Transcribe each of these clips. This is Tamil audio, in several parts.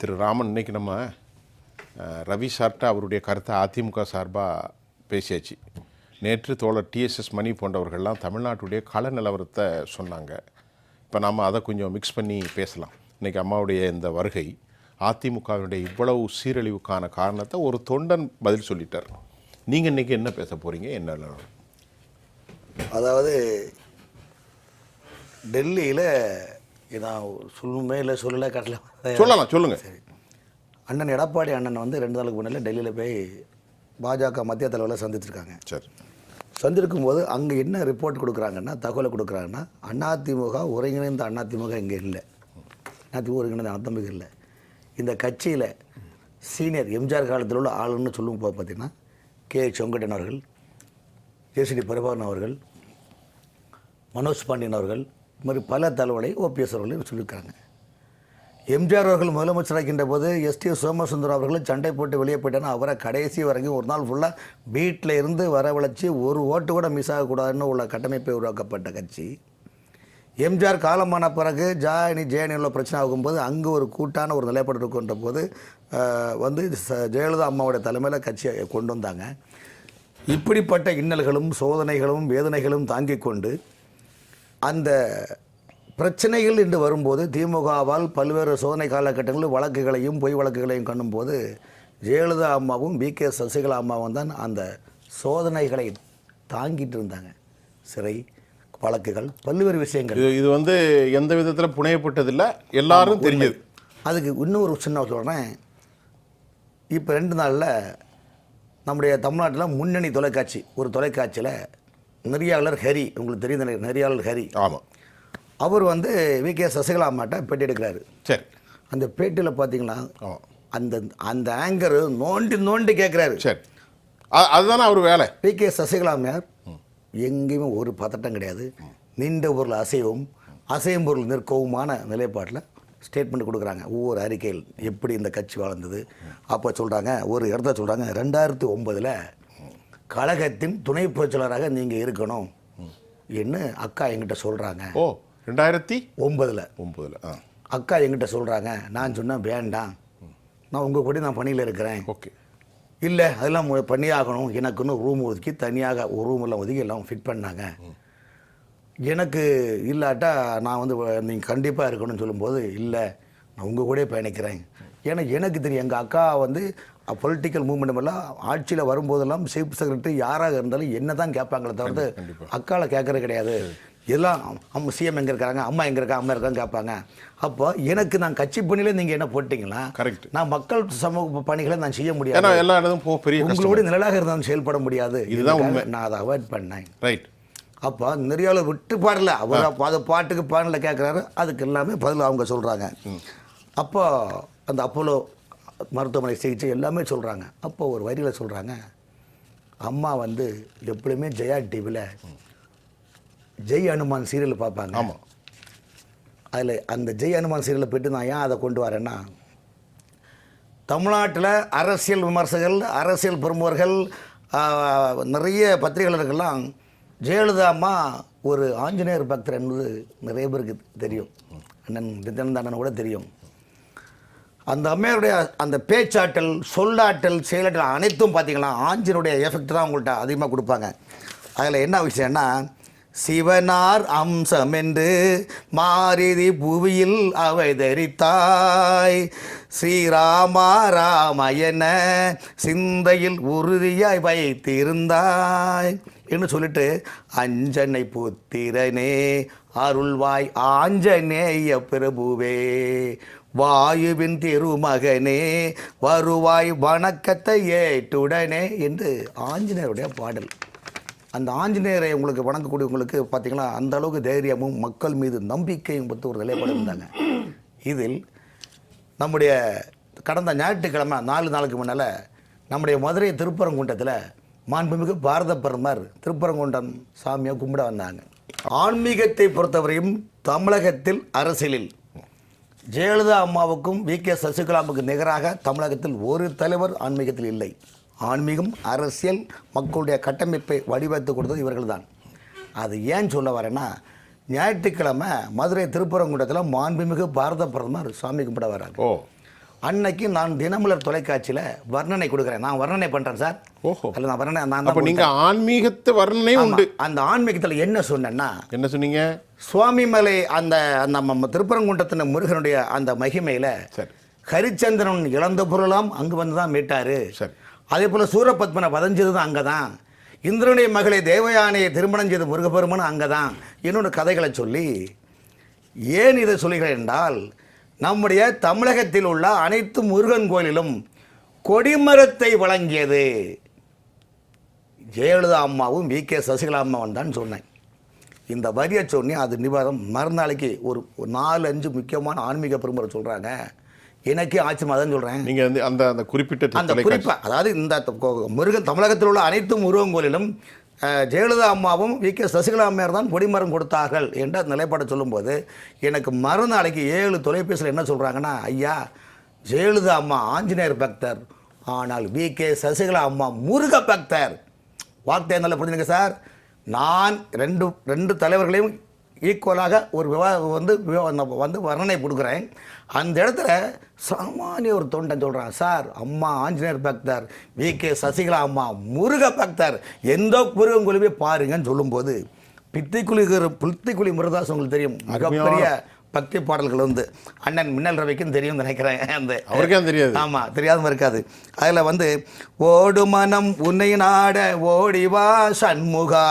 திரு ராமன், இன்னைக்கு நம்ம ரவி சார்ட்ட அவருடைய கருத்தை அதிமுக சார்பாக பேசியாச்சு. நேற்று தோழர் டிஎஸ்எஸ் மணி போன்றவர்கள்லாம் தமிழ்நாட்டுடைய கள நிலவரத்தை சொன்னாங்க. இப்போ நாம் அதை கொஞ்சம் மிக்ஸ் பண்ணி பேசலாம். இன்றைக்கி அம்மாவுடைய இந்த வருகை அதிமுகவினுடைய இவ்வளவு சீரழிவுக்கான காரணத்தை ஒரு தொண்டன் பதில் சொல்லிட்டார். நீங்கள் இன்றைக்கி என்ன பேச போகிறீங்க? என்ன? அதாவது டெல்லியில் நான் சொல்லுமே இல்லை சொல்லலை கட்டல சொல்லலாம், சொல்லுங்கள். சரி, அண்ணன் எடப்பாடி அண்ணன் வந்து 2 நாளுக்கு முன்னால் டெல்லியில் போய் பாஜக மத்திய தலைவரை சந்திச்சிருக்காங்க. சரி, சந்திருக்கும் போது அங்கே என்ன ரிப்போர்ட் கொடுக்குறாங்கன்னா, தகவலை கொடுக்குறாங்கன்னா, அதிமுக ஒருங்கிணைந்த அதிமுக இங்கே இல்லை, அதிமுக ஒருங்கிணைந்த அதிமுக இல்லை. இந்த கட்சியில் சீனியர் எம்ஜிஆர் காலத்தில் உள்ள ஆளுன்னு சொல்லும் போது பார்த்திங்கன்னா கே செங்கோட்டையன் அவர்கள், ஜேசிடி பிரபாகரன் அவர்கள், மனோஜ் பாண்டியன் அவர்கள், இது மாதிரி பல தலைவர்களை ஓபிஎஸ் அவர்கள் சொல்லியிருக்காங்க. எம்ஜிஆர் அவர்கள் முதலமைச்சராகின்ற போது எஸ்டி சோமசுந்தரம் அவர்கள் சண்டை போட்டு வெளியே போயிட்டாங்க. அவரை கடைசி வரைக்கும் ஒரு நாள் ஃபுல்லாக வீட்டில் இருந்து வரவழைச்சி ஒரு ஓட்டு கூட மிஸ் ஆகக்கூடாதுன்னு உள்ள கட்டமைப்பை உருவாக்கப்பட்ட கட்சி. எம்ஜிஆர் காலமான பிறகு ஜேஎன்யூல பிரச்சனை ஆகும்போது அங்கே ஒரு கூட்டான ஒரு நிலைப்பாடு இருக்கின்ற போது வந்து ஜெயலலிதா அம்மாவுடைய தலைமையில் கட்சியை கொண்டு வந்தாங்க. இப்படிப்பட்ட இன்னல்களும் சோதனைகளும் வேதனைகளும் தாங்கிக் கொண்டு அந்த பிரச்சனைகள் என்று வரும்போது திமுகவால் பல்வேறு சோதனை காலகட்டங்களில் வழக்குகளையும் பொய் வழக்குகளையும் காணும்போது ஜெயலலிதா அம்மாவும் வி.கே. சசிகலா அம்மாவும் தான் அந்த சோதனைகளை தாங்கிட்டு இருந்தாங்க. சிறை வழக்குகள், பல்வேறு விஷயங்கள். இது வந்து எந்த விதத்தில் புனையப்பட்டதில்லை, எல்லாரும் தெரிஞ்சது. அதுக்கு இன்னொரு சின்ன சொல்கிறேன். இப்போ 2 நாளில் நம்முடைய தமிழ்நாட்டில் முன்னணி தொலைக்காட்சி ஒரு தொலைக்காட்சியில் நெறியாளர் ஹரி, உங்களுக்கு தெரிந்த நெறியாளர் ஹரி, ஆமாம், அவர் வந்து வி.கே. சசிகலா அம்மாட்ட பேட்டி எடுக்கிறாரு. சரி, அந்த பேட்டியில் பார்த்தீங்கன்னா அந்த அந்த ஆங்கர் நோண்டி கேட்குறாரு. சரி, அதுதானே அவர் வேலை. வி.கே. சசிகலா அம்மையார் எங்கேயுமே ஒரு பதட்டம் கிடையாது, நின்ற பொருள் அசைவும் அசையும் பொருள் நிற்கவுமான நிலைப்பாட்டில் ஸ்டேட்மெண்ட் கொடுக்குறாங்க. ஒவ்வொரு அறிக்கையில் எப்படி இந்த கட்சி வளர்ந்தது. அப்போ சொல்கிறாங்க, ஒரு இடத்த சொல்கிறாங்க, 2009 கழகத்தின் துணை பொதுச்செயலராக நீங்கள் இருக்கணும் என்ன அக்கா என்கிட்ட சொல்கிறாங்க. ஓ, 2009 அக்கா என்கிட்ட சொல்கிறாங்க. நான் சொன்னேன் வேண்டாம், நான் உங்கள் கூட நான் பணியில் இருக்கிறேன். ஓகே, இல்லை அதெல்லாம் பண்ணியாகணும், எனக்குன்னு ரூம் ஒதுக்கி தனியாக ஒரு ரூம் எல்லாம் ஒதுக்கி எல்லாம் ஃபிட் பண்ணாங்க. எனக்கு இல்லாட்டா நான் வந்து நீங்கள் கண்டிப்பாக இருக்கணும்னு சொல்லும்போது இல்லை, நான் உங்கள் கூட பயணிக்கிறேன். ஏன்னா எனக்கு தெரியும் எங்கள் அக்கா வந்து பொலிட்டிக்கல் மூவ்மெண்ட் எல்லாம் ஆட்சியில் வரும்போதெல்லாம் சீஃப் செக்ரட்டரி யாராக இருந்தாலும் என்ன தான் கேட்பாங்களே தவிர்த்து அக்காவில் கேட்குறது கிடையாது. எல்லாம் சிஎம் எங்கே இருக்காங்க, அம்மா எங்கே இருக்கா, அம்மா இருக்கான்னு கேட்பாங்க. அப்போ எனக்கு நான் கட்சி பணியில் நீங்கள் என்ன போட்டிங்களா, கரெக்ட், நான் மக்கள் சமூக பணிகளை நான் செய்ய முடியாது, எல்லா இடமும் பெரிய உங்களோட நிழலாக இருந்தாலும் செயல்பட முடியாது. இதுதான் நான் அதை அவாய்ட் பண்ணேன். ரைட். அப்போ நெறியாளர் விட்டு பாடல, அவர் அது பாட்டுக்கு பாடலில் கேட்குறாரு, அதுக்கு எல்லாமே பதில் அவங்க சொல்கிறாங்க. அப்போ அந்த அப்போலோ மருத்துவமனை சிகிச்சை எல்லாமே சொல்கிறாங்க. அப்போ ஒரு வரியில் சொல்கிறாங்க, அம்மா வந்து எப்படியுமே ஜெயா டிவியில் ஜெய் அனுமான் சீரியல் பார்ப்பாங்க. ஆமாம், அதில் அந்த ஜெய் அனுமான் சீரியலை போய்ட்டு நான் ஏன் அதை கொண்டு வரேன்னா, தமிழ்நாட்டில் அரசியல் விமர்சகர்கள், அரசியல் பிரமுகர்கள், நிறைய பத்திரிகையாளர்கள்லாம் ஜெயலலிதா அம்மா ஒரு ஆஞ்சநேயர் பக்தர் என்பது நிறைய பேருக்கு தெரியும். அண்ணன் நித்யானந்த அண்ணன் கூட தெரியும். அந்த அம்மையாருடைய அந்த பேச்சாற்றல், சொல்லாற்றல், செயலாற்றல் அனைத்தும் பார்த்தீங்கன்னா ஆஞ்சனுடைய எஃபெக்ட் தான் உங்கள்கிட்ட அதிகமாக கொடுப்பாங்க. அதில் என்ன விஷயம்னா, சிவனார் அம்சம் என்று மாரிதி புவியில் அவதரித்தாய், ஸ்ரீராமா ராமயன சிந்தையில் உறுதியாய் வைத்திருந்தாய் என்று சொல்லிட்டு, அஞ்சனை புத்திரனே அருள்வாய் ஆஞ்சநேய பிரபுவே, வாயுவின் திருமகனே வருவாய் வணக்கத்தை ஏற்றுடனே என்று ஆஞ்சநேயருடைய பாடல். அந்த ஆஞ்சநேயரை உங்களுக்கு வணங்கக்கூடியவங்களுக்கு பார்த்தீங்கன்னா அந்த அளவுக்கு தைரியமும் மக்கள் மீது நம்பிக்கையும் பற்றி ஒரு நிலைப்பாடு இருந்தாங்க. இதில் நம்முடைய கடந்த ஞாயிற்றுக்கிழமை 4 நாளுக்கு முன்னால் நம்முடைய மதுரை திருப்பரங்குன்றத்தில் மாண்புமிகு பாரத பிரதமர் திருப்பரங்குன்றம் சாமியை கும்பிட வந்தாங்க. ஆன்மீகத்தை பொறுத்தவரையும் தமிழகத்தில் அரசியலில் ஜெயலலிதா அம்மாவுக்கும் வி.கே. சசிகலாவுக்கு நிகராக தமிழகத்தில் ஒரு தலைவர் ஆன்மீகத்தில் இல்லை. ஆன்மீகம், அரசியல், மக்களுடைய கட்டமைப்பை வடிவமைத்து கொடுத்தது இவர்கள் தான். அது ஏன் சொல்ல வரேன்னா, ஞாயிற்றுக்கிழமை மதுரை திருப்பரங்குன்றத்தில் மாண்புமிகு பாரத பிரதமர் சாமி கும்பிட வராங்க. அன்னைக்கு நான் தினமலர் தொலைக்காட்சியில் வர்ணனை கொடுக்குறேன். நான் வர்ணனை பண்ணுறேன் சார். ஓஹோ. அதில் நான் வர்ணனை நான் அப்போ தான் நீங்கள் ஆன்மீகத்து வர்ணனை உண்டு. அந்த ஆன்மீகத்தில் என்ன சொன்னேன்னா, என்ன சொன்னீங்க? சுவாமிமலை அந்த நம்ம திருப்பரங்குன்றத்தின் முருகனுடைய அந்த மகிமையில் சரி. ஹரிச்சந்திரன் இழந்த பொருளாம் அங்கே வந்து தான் மீட்டாரு. சரி. அதே போல் சூரபத்மனை வதஞ்சது தான் அங்கே தான். இந்திரனுடைய மகளை தேவயானையை திருமணம் செய்த முருகப்பெருமனும் அங்கே தான். இன்னொன்று கதைகளை சொல்லி ஏன் இதை சொல்கிறேன் என்றால், நம்முடைய தமிழகத்தில் உள்ள அனைத்து முருகன் கோயிலிலும் கொடிமரத்தை வழங்கியது ஜெயலலிதா அம்மாவும் வி.கே. சசிகலா அம்மாவும் தான் சொன்னேன். இந்த வரியை சொன்னி அது நிவாரணம் மறுநாளைக்கு ஒரு 4-5 முக்கியமான ஆன்மீக பெருமுறை சொல்கிறாங்க. எனக்கே ஆச்சரியமாக தான் சொல்கிறேன். நீங்கள் வந்து அந்த குறிப்பிட்ட அந்த குறிப்பாக, அதாவது இந்த முருகன் தமிழகத்தில் உள்ள அனைத்து முருகன் கோயிலிலும் ஜெயலலிதா அம்மாவும் வி.கே. சசிகலா அம்மையார் தான் கொடிமரம் கொடுத்தார்கள் என்ற நிலைப்பாட்டை சொல்லும்போது எனக்கு மறுநாளைக்கு 7 தொலைபேசியில் என்ன சொல்கிறாங்கன்னா, ஐயா ஜெயலலிதா அம்மா ஆஞ்சநேயர் பக்தர், ஆனால் வி.கே. சசிகலா அம்மா முருக பக்தர். வார்த்தை நல்லா புரிஞ்சுங்க சார். நான் ரெண்டு தலைவர்களையும் ஈக்குவலாக ஒரு வந்து வர்ணனை கொடுக்குறேன். அந்த இடத்துல சாமானிய ஒரு தொண்டன் சொல்கிறான், சார் அம்மா ஆஞ்சநேயர் பக்தர், வி.கே. சசிகலா அம்மா முருக பக்தர், எந்த முருகன் கோயிலுமே பாருங்கன்னு சொல்லும்போது பித்திக்குழி முருகதாஸ் உங்களுக்கு தெரியும், மிகப்பெரிய பக்தி பாடல்கள் வந்து அண்ணன் மின்னல் ரவிக்கும் தெரியும் நினைக்கிறேன். அந்த அவருக்கே தெரியாது. ஆமாம், தெரியாமல் இருக்காது. அதில் வந்து ஓடு மனம் உன்னை நாட ஓடிவா சண்முகா,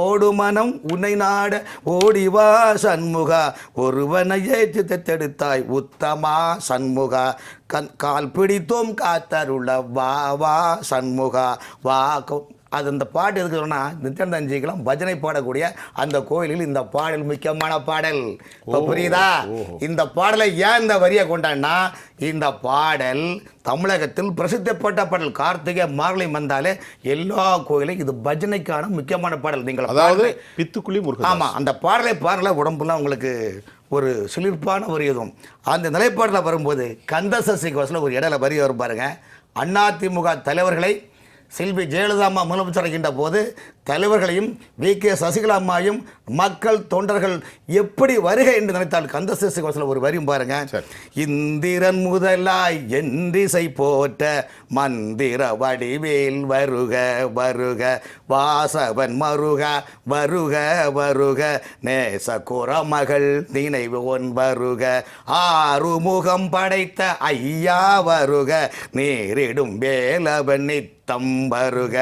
ஓடு மனம் உன்னை நாட ஓடிவா சண்முகா, ஒருவனை ஏற்று தெத்தெடுத்தாய் உத்தமா சண்முகா, கால் பிடித்தோம் காத்தருள வா வா சண்முகா வா. அது அந்த பாட்டு எதுக்கு சொன்னால், நித்யானந்தஞ்சிக்கெல்லாம் பஜனை பாடக்கூடிய அந்த கோயிலில் இந்த பாடல் முக்கியமான பாடல். இப்போ புரியுதா? இந்த பாடலை ஏன் இந்த வரியை கொண்டான்னா, இந்த பாடல் தமிழகத்தில் பிரசித்தப்பட்ட பாடல். கார்த்திகை மார்கழி வந்தாலே எல்லா கோயிலும் இது பஜனைக்கான முக்கியமான பாடல். நீங்கள் அதாவது பித்துக்குழி முருகன். ஆமாம், அந்த பாடலை பாடல உடம்புலாம் உங்களுக்கு ஒரு சிலிர்ப்பான ஒரு இதுவும். அந்த நிலைப்பாட்டில் வரும்போது கந்தசஷ்டி கோஷத்தில் ஒரு இடையில வரி வரும் பாருங்க. அதிமுக தலைவர்களை செல்வி ஜெயலலிதா அம்மா முதலமைச்சராகின்ற போது தலைவர்களையும் வி.கே. சசிகலா அம்மாவையும் மக்கள் தொண்டர்கள் எப்படி வருக என்று நினைத்தால் கந்தசஷ்டி கோஷத்தில் ஒரு வரியும் பாருங்க. இந்திரன் முதலாய் என்றிசை போற்ற மந்திர வடிவேல் வருக வருக, வாசவன் மருக வருக வருக, நேச குரமகள் நினைவுவன் வருக, ஆறுமுகம் படைத்த ஐயா வருக, நேரிடும் வேலவன் நித்தம் வருக,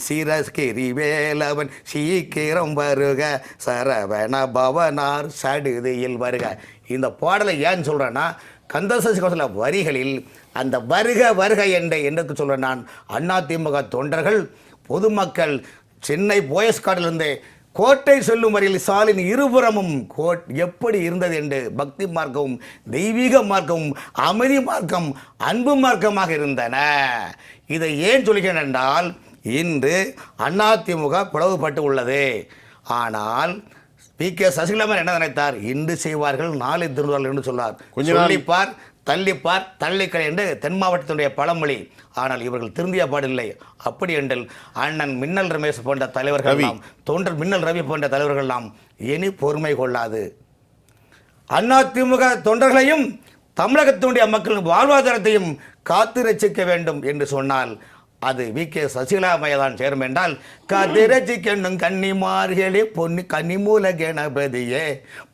சிரஸ்கிரி வேலவன் சீக்கிரம் வருக, சரவண பவனார் சடுதியில் வருக. இந்த பாடலை ஏன் சொல்கிறேன்னா, கந்தசஷ்டி கோஷல வரிகளில் அந்த வருக வருக என்று சொல்கிறேன். நான் அதிமுக தொண்டர்கள் பொதுமக்கள் சென்னை போயஸ்காட்டிலிருந்து கோட்டை செல்லும் வரையில் சாலின் இருபுறமும் எப்படி இருந்தது என்று பக்தி மார்க்கமும் தெய்வீக மார்க்கமும் அமைதி மார்க்கம் அன்பு மார்க்கமாக இருந்தன. இதை ஏன் சொல்கிறேன் என்றால், இன்று அதிமுக பிளவுபட்டு உள்ளது. ஆனால் வி.கே. சசிகலா என்ன நினைத்தார், இன்று செய்வார்கள் நாளை திருடுவார்கள் என்று சொன்னார். சொல்லிப்பார் தள்ளிப்பார் தள்ளிக்கலை என்று தென் மாவட்டத்தினுடைய பழமொழி. ஆனால் இவர்கள் திருந்திய பாடில்லை. அப்படி என்றால் அண்ணன் மின்னல் ரமேஷ் போன்ற தலைவர்கள், தொண்டர் மின்னல் ரவி போன்ற தலைவர்கள் நாம் இனி பொறுமை கொள்ளாது. அதிமுக தொண்டர்களையும் தமிழகத்தினுடைய மக்களின் வாழ்வாதாரத்தையும் காத்து ரட்சிக்க வேண்டும் என்று சொன்னால் அது வி.கே. சசிகலா அம்மையாதான் சேரும் என்றால், கதிரட்சிக்கணும் கன்னிமார்களே பொன்னி கன்னிமூல கணபதியே,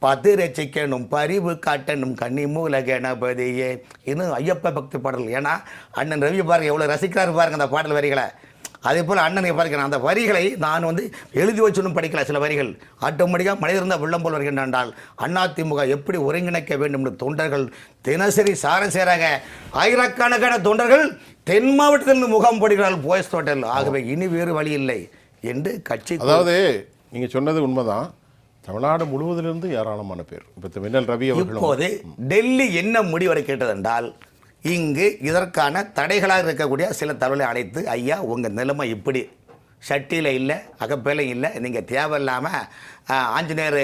பதிரட்சிக்கணும் பரிவு காட்டணும் கன்னிமூல கணபதியே. இன்னும் ஐயப்ப பக்தி பாடல். ஏன்னா அண்ணன் ரவி பாருங்க எவ்வளோ ரசிக்கிறாரு பாருங்க அந்த பாடல் வரிகளை. அதே போல் அண்ணனை பார்க்கிறேன், அந்த வரிகளை நான் வந்து எழுதி வச்சுன்னு படிக்கல. சில வரிகள் ஆட்டோமேட்டிக்காக மழை இருந்தால் வெள்ளம் போல் வருகின்றால் அதிமுக எப்படி ஒருங்கிணைக்க வேண்டும் என்று தொண்டர்கள் தினசரி சாரசேராக ஆயிரக்கணக்கான தொண்டர்கள் தென் மாவட்டத்தில் முகாம் போடுகிறார்கள் போயஸ் தோட்டல். ஆகவே இனி வேறு வழி இல்லை என்று கட்சி. அதாவது நீங்கள் சொன்னது உண்மைதான். தமிழ்நாடு முழுவதிலிருந்து ஏராளமான பேர் இப்போ மின்னல் ரவி அவர்கள். இப்போது டெல்லி என்ன முடிவெடுக்க கேட்டதென்றால், இங்கு இதற்கான தடைகளாக இருக்கக்கூடிய சில தலைவர்களை அழைத்து, ஐயா உங்கள் நிலைமை இப்படி சட்டியில் இல்லை அகப்பேலையும் இல்லை, நீங்கள் தேவையில்லாமல் ஆஞ்சநேயர்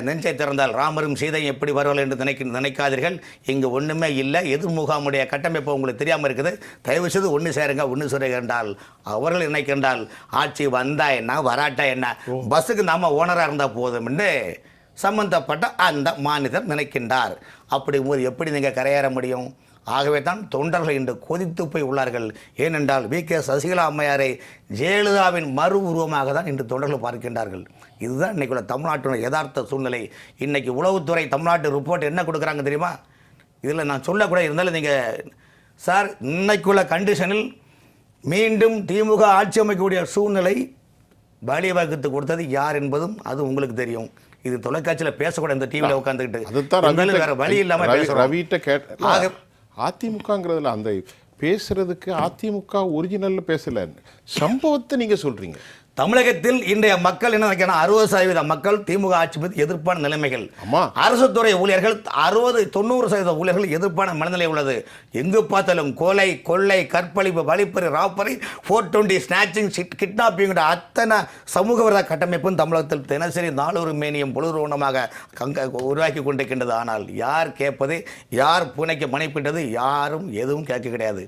நெஞ்சை திறந்தால் ராமரும் சீதையும் எப்படி வருவார்கள் என்று நினைக்காதீர்கள். இங்கு ஒன்றுமே இல்லை, எதிர் முகாமுடைய கட்டமைப்பு உங்களுக்கு தெரியாமல் இருக்குது, தயவு செய்து ஒன்று சேருங்க. ஒன்று சேருங்க என்றால் அவர்கள் நினைக்கின்றால் ஆட்சி வந்தா என்ன வராட்டா என்ன, பஸ்ஸுக்கு நாம் ஓனராக இருந்தால் போதும் என்று சம்பந்தப்பட்ட அந்த மாநிலர் நினைக்கின்றார். அப்படி போது எப்படி நீங்கள் கரையேற முடியும்? ஆகவே தான் தொண்டர்கள் இன்று கொதித்து போய் உள்ளார்கள். ஏனென்றால் வி.கே. சசிகலா அம்மையாரை ஜெயலலிதாவின் மறு உருவமாக தான் இன்று தொண்டர்கள் பார்க்கின்றார்கள். இதுதான் இன்றைக்குள்ள தமிழ்நாட்டினுடைய யதார்த்த சூழ்நிலை. இன்றைக்கி உளவுத்துறை தமிழ்நாட்டு ரிப்போர்ட் என்ன கொடுக்குறாங்க தெரியுமா? இதில் நான் சொல்லக்கூட இருந்தாலும் நீங்கள் சார், இன்னைக்குள்ள கண்டிஷனில் மீண்டும் திமுக ஆட்சி அமைக்கக்கூடிய சூழ்நிலை வழிவகுத்து கொடுத்தது யார் என்பதும் அது உங்களுக்கு தெரியும். இது தொலைக்காட்சியில் பேசக்கூட இந்த டிவியில் உட்காந்துக்கிட்டு வேற வழி இல்லாமல் பேசுகிறோம். அதிமுகங்கிறதுல அந்த பேசுறதுக்கு அதிமுக ஒரிஜினல்ல பேசல, சம்பவத்தை நீங்க சொல்றீங்க. தமிழகத்தில் இன்றைய மக்கள் என்ன நினைக்கிறாங்க? 60% மக்கள் திமுக ஆட்சி மீது எதிர்ப்பான நிலைமைகள். அரசு துறை ஊழியர்கள் 60-90% ஊழியர்கள் எதிர்ப்பான மனநிலை உள்ளது. எங்கு பார்த்தாலும் கொலை, கொள்ளை, கற்பழிப்பு, வழிப்பறி, ராப்பறி, 420 ஸ்நாச்சிங், கிட்னாப்பிங் அத்தனை சமூக விரோத கட்டமைப்பும் தமிழகத்தில் தினசரி நாளொரு மேனியும் பொழுதுவனமாக உருவாக்கி கொண்டிருக்கின்றது. ஆனால் யார் கேட்பது, யார் பூனைக்கு மனைப்பிட்டது, யாரும் எதுவும் கேட்க கிடையாது.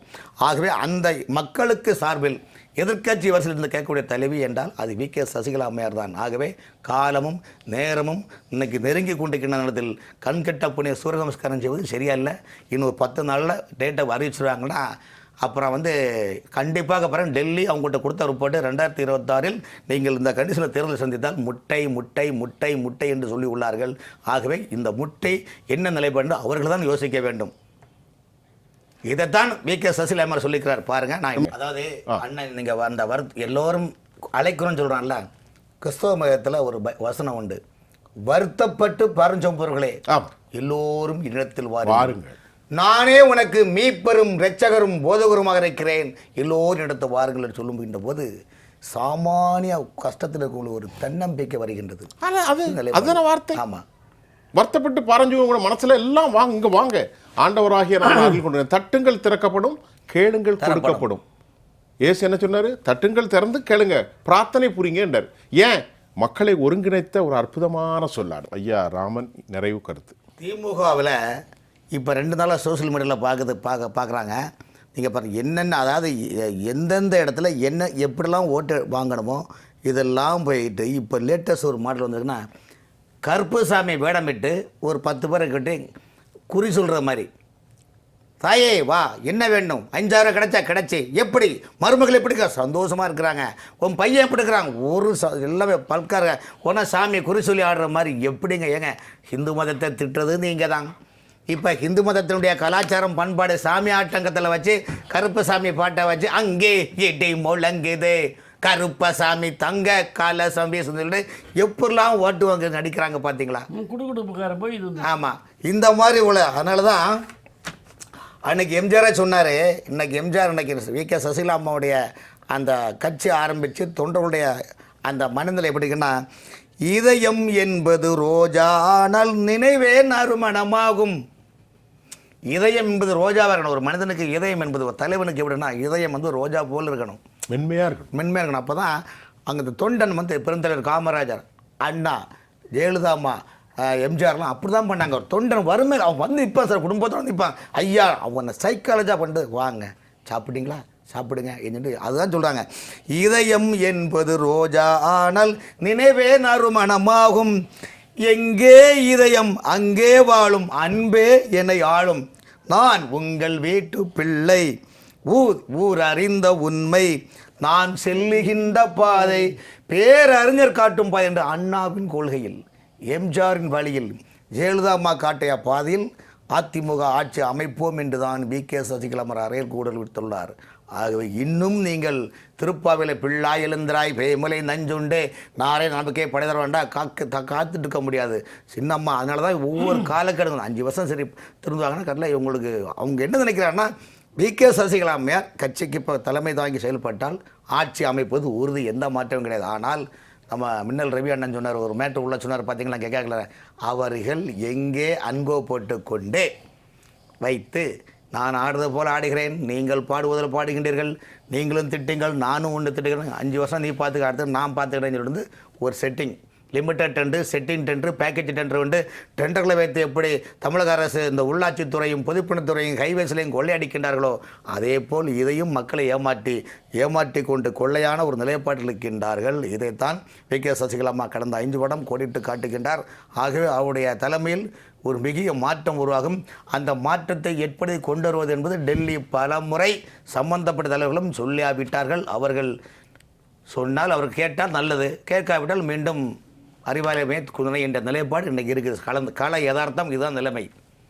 ஆகவே அந்த மக்களுக்கு சார்பில் எதிர்க்கட்சி வரிசையில் இருந்து கேட்கக்கூடிய தலைவி என்றால் அது வி.கே. சசிகலா அம்மையார் தான். ஆகவே காலமும் நேரமும் இன்னைக்கு நெருங்கி கொண்டிருக்கின்ற நேரத்தில் கண்கட்ட புண்ணிய சூரிய நமஸ்காரம் செய்வது சரியா இல்லை. இன்னொரு 10 நாளில் டேட்டை அறிவிச்சிருவாங்கன்னா அப்புறம் கண்டிப்பாக பிறகு டெல்லி அவங்கள்ட்ட கொடுத்த ரிப்போர்ட்டு 2026 நீங்கள் இந்த கண்டிஷனில் தேர்தல் சந்தித்தால் முட்டை முட்டை முட்டை முட்டை என்று சொல்லி உள்ளார்கள். ஆகவே இந்த முட்டை என்ன நிலைப்பாடு அவர்கள் தான் யோசிக்க வேண்டும். இதைத்தான் வி.கே. சசிகலா அம்மையார் சொல்லிக்கிறார் பாருங்க. நான் அதாவது அண்ணன் நீங்க அந்த எல்லோரும் அழைக்கிறோன்னு சொல்றான்ல, கிறிஸ்தவ மதத்தில் ஒரு வசனம் உண்டு, வருத்தப்பட்டு பரஞ்சொம்பவர்களே எல்லோரும் இடத்தில் வாருங்கள், நானே உனக்கு மீட்பரும் இரட்சகரும் போதகருமாக இருக்கிறேன், எல்லோரும் இடத்தை வாருங்கள் என்று சொல்லுகின்ற போது சாமானிய கஷ்டத்தில் இருக்கவங்க ஒரு தன்னம்பிக்கை வருகின்றது. வார்த்தை. ஆமா, வருத்தப்பட்டு பாரஞ்சவங்க மனசுல எல்லாம் வாங்க, இங்க வாங்க, ஆண்டவராகிய நான் அருள் கொண்டு தட்டுங்கள் திறக்கப்படும், கேளுங்கள் கொடுக்கப்படும். ஏசு என்ன சொன்னாரு? தட்டுங்கள் திறந்து கேளுங்க, பிரார்த்தனை புரிங்க என்றார். ஏன்? மக்களை ஒருங்கிணைத்த ஒரு அற்புதமான சொல்லாடு. ஐயா ராமன் நிறைவு கருத்து. திமுகவில் இப்போ 2 நாளாக சோசியல் மீடியாவில் பார்க்குறாங்க. நீங்கள் பாருங்கள் என்னென்ன, அதாவது எந்தெந்த இடத்துல என்ன எப்படிலாம் ஓட்டு வாங்கணுமோ இதெல்லாம் போயிட்டு இப்போ லேட்டஸ்ட் ஒரு மாடல் வந்திருக்குன்னா, கருப்புசாமி வேடமிட்டு ஒரு 10 பேரை கட்டி குறி சொல்கிற மாதிரி, தாயே வா என்ன வேண்டும், 5,000 கிடைச்சா கிடைச்சி, எப்படி மருமகள் எப்படி சந்தோஷமாக இருக்கிறாங்க, உன் பையன் எப்படி இருக்கிறாங்க, ஒரு எல்லாமே பல்கார ஒன்றா சாமி குறி சொல்லி ஆடுற மாதிரி எப்படிங்க? ஏங்க ஹிந்து மதத்தை திட்டுறது நீங்கள் தான். இப்போ ஹிந்து மதத்தினுடைய கலாச்சாரம் பண்பாடு சாமி ஆட்டங்கத்தில் வச்சு கருப்பசாமி பாட்டை வச்சு அங்கே இடி முழங்குது கருப்பசாமி தங்க கலசம் சொல்லிட்டு எப்படிலாம் ஓட்டுவாங்க நடிக்கிறாங்க பார்த்தீங்களா? ஆமாம், இந்த மாதிரி உள்ள. அதனால தான் அன்னைக்கு எம்ஜிஆரே சொன்னார். இன்னைக்கு எம்ஜிஆர் இன்னைக்கு வி.கே. சசிகலா அம்மாவுடைய அந்த கட்சி ஆரம்பித்து தொண்டருடைய அந்த மனநிலை எப்படின்னா, இதயம் என்பது ரோஜா ஆனால் நினைவே நறுமணமாகும். இதயம் என்பது ரோஜாவாக இருக்கணும். ஒரு மனிதனுக்கு இதயம் என்பது, ஒரு தலைவனுக்கு எப்படின்னா இதயம் ரோஜா போல் இருக்கணும், மென்மையாக இருக்கணும். அப்போ தான் அங்கே தொண்டன் பெருந்தலைவர் காமராஜர், அண்ணா, ஜெயலலிதா அம்மா, எம்ஜிஆர்லாம் அப்படி தான் பண்ணாங்க. ஒரு தொண்டன் வறுமை அவன் நிற்பான் சார், குடும்பத்தோடு நிற்பான். ஐயா அவனை சைக்காலஜாக பண்ணிட்டு வாங்க சாப்பிட்டீங்களா, சாப்பிடுங்க என்று அதுதான் சொல்கிறாங்க. இதயம் என்பது ரோஜா ஆனால் நினைவே நறுமணமாகும், எங்கே இதயம் அங்கே வாழும் அன்பே என்னை ஆளும், நான் உங்கள் வீட்டு பிள்ளை, ஊர் அறிந்த உண்மை, நான் செல்லுகின்ற பாதை பேரறிஞர் காட்டும் பாதை என்ற அண்ணாவின் கொள்கையில், எம்ஜிஆரின் வழியில், ஜெயலலிதா அம்மா காட்டிய பாதையில் அதிமுக ஆட்சி அமைப்போம் என்றுதான் வி.கே. சசிகலா அறையல் கூடல் விடுத்துள்ளார். ஆகவே இன்னும் நீங்கள் திருப்பாவில பிள்ளாய் எழுந்திராய் பேமலை நஞ்சுண்டே நாரே நமக்கே படைதர வேண்டாம் காத்துட்டு இருக்க முடியாது சின்னம்மா. அதனால தான் ஒவ்வொரு காலக்கெடுங்க 5 வருஷம் சரி திருந்துவாங்கன்னா கடல இவங்களுக்கு அவங்க என்ன நினைக்கிறாங்கன்னா, வி.கே. சசிகலா அம்மையார் கட்சிக்கு இப்போ தலைமை தாங்கி செயல்பட்டால் ஆட்சி அமைப்பது உறுதி, எந்த மாற்றமும் கிடையாது. ஆனால் நம்ம மின்னல் ரவி அண்ணன் சொன்னார், ஒரு மேட்டு உள்ள சொன்னார் பார்த்தீங்களா, கேட்கல, அவர்கள் எங்கே அன்போ போட்டு கொண்டே வைத்து நான் ஆடுறது போல் ஆடுகிறேன், நீங்கள் பாடுவதில் பாடுகின்றீர்கள், நீங்களும் திட்டுங்கள் நானும் ஒன்று திட்டுகிறேன், 5 வருஷம் நீ பார்த்துக்க அடுத்து நான் பார்த்துக்கிறேன்னு சொல்லிட்டு ஒரு setting limited tender, setting tender, package tender உண்டு. டெண்டர்களை வைத்து எப்படி தமிழக அரசு இந்த உள்ளாட்சித்துறையும் பொதுப்பணித்துறையும் ஹைவேஸ்லையும் கொள்ளையடிக்கின்றார்களோ அதே போல் இதையும் மக்களை ஏமாற்றி கொண்டு கொள்ளையான ஒரு நிலைப்பாட்டில் இருக்கின்றார்கள். இதைத்தான் வி.கே. சசிகலாமா கடந்த 5 வருடம் கோடிட்டு காட்டுகின்றார். ஆகவே அவருடைய தலைமையில் ஒரு மிக மாற்றம் உருவாகும். அந்த மாற்றத்தை எப்படி கொண்டு வருவது என்பது டெல்லி பல முறை சம்பந்தப்பட்ட தலைவர்களும் சொல்லிவிட்டார்கள். அவர்கள் சொன்னால் அவர் கேட்டால் நல்லது, கேட்காவிட்டால் மீண்டும் அறிவாலயமே துணை என்ற நிலைப்பாடு இன்றைக்கி இருக்குது. கள யதார்த்தம் இதுதான் நிலைமை.